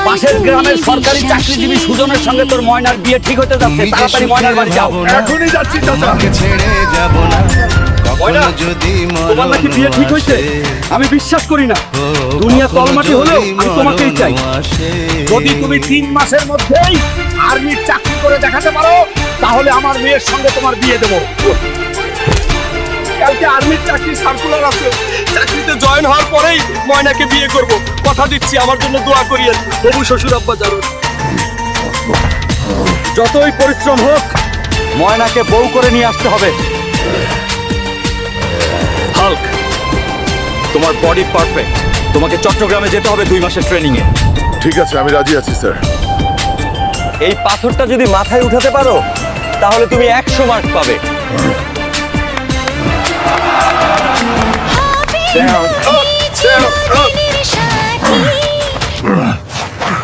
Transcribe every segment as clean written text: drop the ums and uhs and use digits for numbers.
পাশের গ্রামের সরকারি চাকরিজীবী সুজনের সঙ্গে তোর ময়নার বিয়ে ঠিক হতে যাচ্ছে। তাড়াতাড়ি ময়নার বাড়ি যাও। এখনই যাচ্ছি চাচা। ছেড়ে যাব না ময়না, যদি তোমার নাকি বিয়ে ঠিক হয়েছে? আমি বিশ্বাস করি না। দুনিয়া তলমাটি হলেও আমি তোমাকেই চাই। যদি তুমি 3 মাসের মধ্যেই আর্মির চাকরি করে দেখাতে পারো তাহলে আমার মেয়ের সঙ্গে তোমার বিয়ে দেবো। কালকে আর্মির চাকরি সার্কুলার আছে, চাকরিতে জয়েন হওয়ার পরেই ময়নাকে বিয়ে করব। কথা দিচ্ছি, আমার জন্য দোয়া করিয়েন। হবু শ্বশুর আব্বা জানুন। যতই পরিশ্রম হোক ময়নাকে বউ করে নিয়ে আসতে হবে। হাল্ক, তোমার বডি পারফেক্ট। তোমাকে চট্টগ্রামে যেতে হবে 2 মাসের ট্রেনিং এ। ঠিক আছে, আমি রাজি আছি স্যার। এই পাথরটা যদি মাথায় উঠাতে পারো তাহলে তুমি 100 মার্ক পাবে।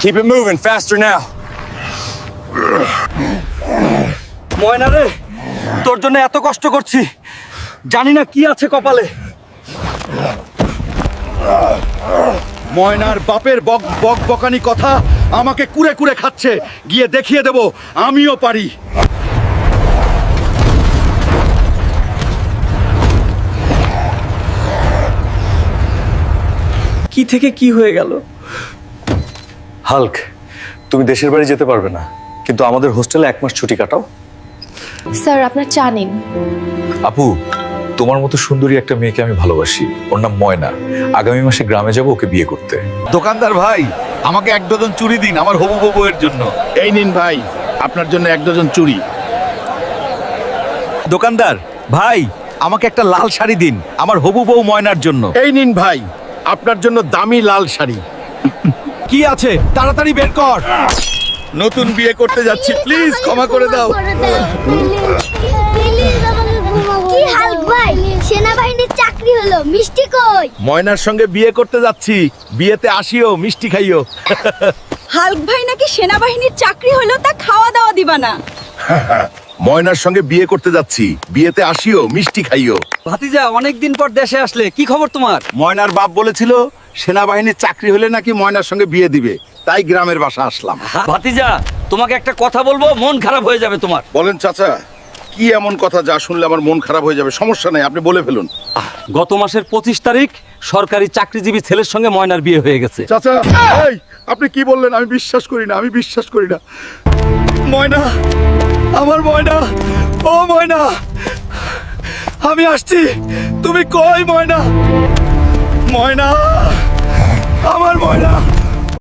Keep it moving faster now. ময়না রে, তোর জন্য এত কষ্ট করছি, জানি না কি আছে কপালে। ময়নার বাপের বক বক বকানি কথা আমাকে কুরে কুরে খাচ্ছে। গিয়ে দেখিয়ে দেব আমিও পারি। কি থেকে কি হয়ে গেল? হাল্ক, তুমি দেশের বাড়ি যেতে পারবে না, কিন্তু আমাদের হোস্টেলে 1 মাস ছুটি কাটাও। স্যার আপনার চা নিন। আপু, তোমার মতো সুন্দরী একটা মেয়েকে আমি ভালোবাসি। ওর নাম ময়না। আগামী মাসে গ্রামে যাব ওকে বিয়ে করতে। দোকানদার ভাই, আমাকে 1 ডজন চুড়ি দিন আমার হবু বউয়ের জন্য। এই নিন ভাই, আপনার জন্য 1 ডজন চুড়ি। দোকানদার ভাই, আমাকে একটা লাল শাড়ি দিন আমার হবু বউ ময়নার জন্য। এই নিন ভাই, আপনার জন্য দামি লাল শাড়ি। কি আছে তাড়াতাড়ি বের কর। নতুন বিয়ে করতে যাচ্ছি, প্লিজ ক্ষমা করে দাও। কি হাল্ক ভাই, সেনাবাহিনীর চাকরি হলো, মিষ্টি কই? ময়নার সঙ্গে বিয়ে করতে যাচ্ছি, বিয়েতে আসিও, মিষ্টি খাইও। হাল্ক ভাই নাকি সেনাবাহিনীর চাকরি হলো, তা খাওয়া দাওয়া দিবা না? ময়নার সঙ্গে বিয়ে করতে যাচ্ছি, বিয়েতে আসিও, মিষ্টি খাইও। ভাতিজা, অনেকদিন পর দেশে আসলে, কি খবর তোমার? ময়নার বাপ বলেছিল সেনাবাহিনীর চাকরি হলে নাকি ময়নার সঙ্গে বিয়ে দিবে, তাই গ্রামের বাসা আসলাম। ভাতিজা, তোমাকে একটা কথা বলবো, মন খারাপ হয়ে যাবে তোমার। বলেন চাচা, কি এমন কথা যা শুনলে আমার মন খারাপ হয়ে যাবে? সমস্যা নেই, আপনি বলে ফেলুন। গত মাসের 25 তারিখ সরকারি চাকরিজীবী ছেলের সঙ্গে ময়নার বিয়ে হয়ে গেছে। চাচা, এই আপনি কি বললেন? আমি বিশ্বাস করি না, আমি বিশ্বাস করি না। ময়না, আমার ময়না, ও ময়না, আমি আসছি। তুমি কই ময়না? ময়না, আমার ময়না।